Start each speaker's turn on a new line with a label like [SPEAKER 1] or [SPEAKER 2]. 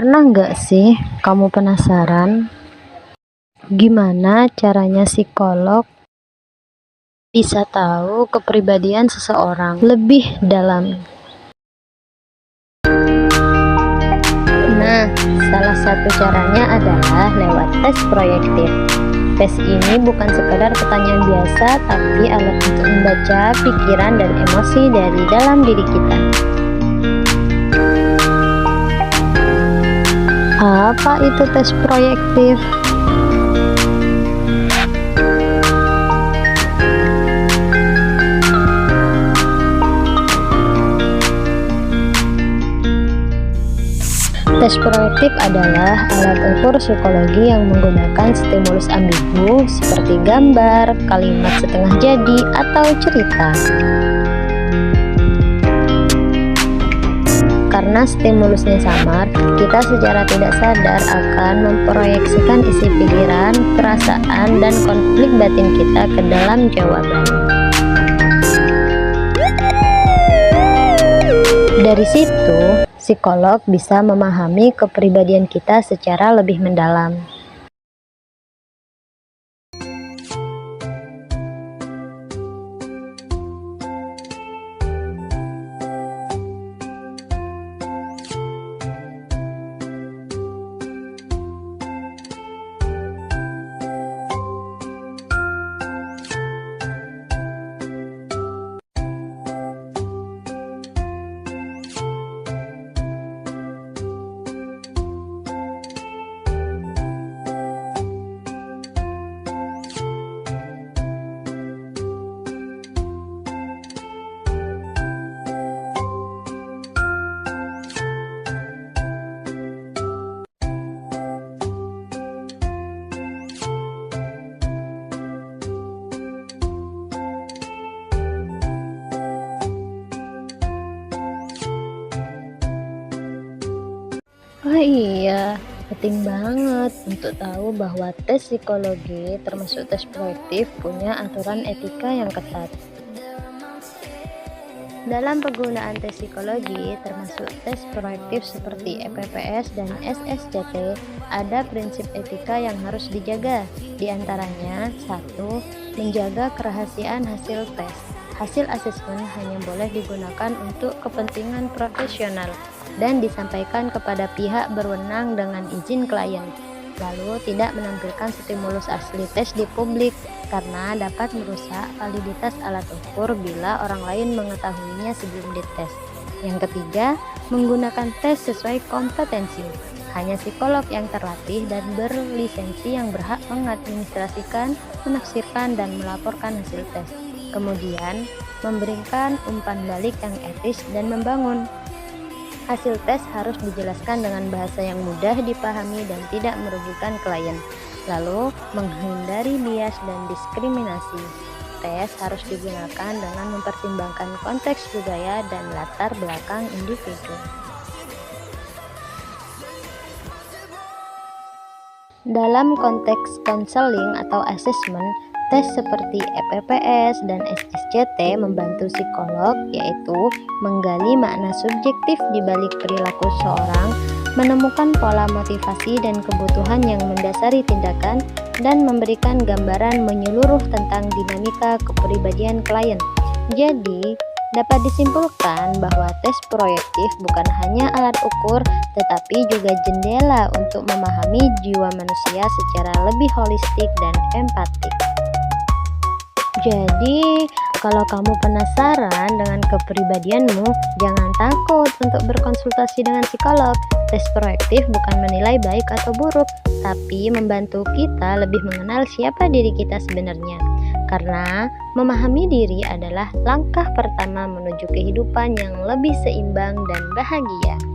[SPEAKER 1] Pernah nggak sih kamu penasaran gimana caranya psikolog bisa tahu kepribadian seseorang lebih dalam? Nah, salah satu caranya adalah lewat tes proyektif. Tes ini bukan sekedar pertanyaan biasa, tapi alat untuk membaca pikiran dan emosi dari dalam diri kita. Apa itu tes proyektif? Tes proyektif adalah alat ukur psikologi yang menggunakan stimulus ambigu seperti gambar, kalimat setengah jadi, atau cerita. Karena stimulusnya samar, kita secara tidak sadar akan memproyeksikan isi pikiran, perasaan, dan konflik batin kita ke dalam jawaban. Dari situ, psikolog bisa memahami kepribadian kita secara lebih mendalam. Oh iya, penting banget untuk tahu bahwa tes psikologi termasuk tes proyektif punya aturan etika yang ketat. Dalam penggunaan tes psikologi, termasuk tes proyektif seperti EPPS dan SSCT, ada prinsip etika yang harus dijaga. Di antaranya, 1. Menjaga kerahasiaan hasil tes. Hasil asesmen hanya boleh digunakan untuk kepentingan profesional dan disampaikan kepada pihak berwenang dengan izin klien. Lalu, tidak menampilkan stimulus asli tes di publik karena dapat merusak validitas alat ukur bila orang lain mengetahuinya sebelum dites. Yang ketiga, menggunakan tes sesuai kompetensi. Hanya psikolog yang terlatih dan berlisensi yang berhak mengadministrasikan, menafsirkan, dan melaporkan hasil tes. Kemudian, memberikan umpan balik yang etis dan membangun. Hasil tes harus dijelaskan dengan bahasa yang mudah dipahami dan tidak merugikan klien. Lalu, menghindari bias dan diskriminasi. Tes harus digunakan dengan mempertimbangkan konteks budaya dan latar belakang individu. Dalam konteks konseling atau assessment, tes seperti EPPS dan SSCT membantu psikolog, yaitu menggali makna subjektif di balik perilaku seorang, menemukan pola motivasi dan kebutuhan yang mendasari tindakan, dan memberikan gambaran menyeluruh tentang dinamika kepribadian klien. Jadi, dapat disimpulkan bahwa tes proyektif bukan hanya alat ukur, tetapi juga jendela untuk memahami jiwa manusia secara lebih holistik dan empatik. Jadi, kalau kamu penasaran dengan kepribadianmu, jangan takut untuk berkonsultasi dengan psikolog. Tes proyektif bukan menilai baik atau buruk, tapi membantu kita lebih mengenal siapa diri kita sebenarnya. Karena memahami diri adalah langkah pertama menuju kehidupan yang lebih seimbang dan bahagia.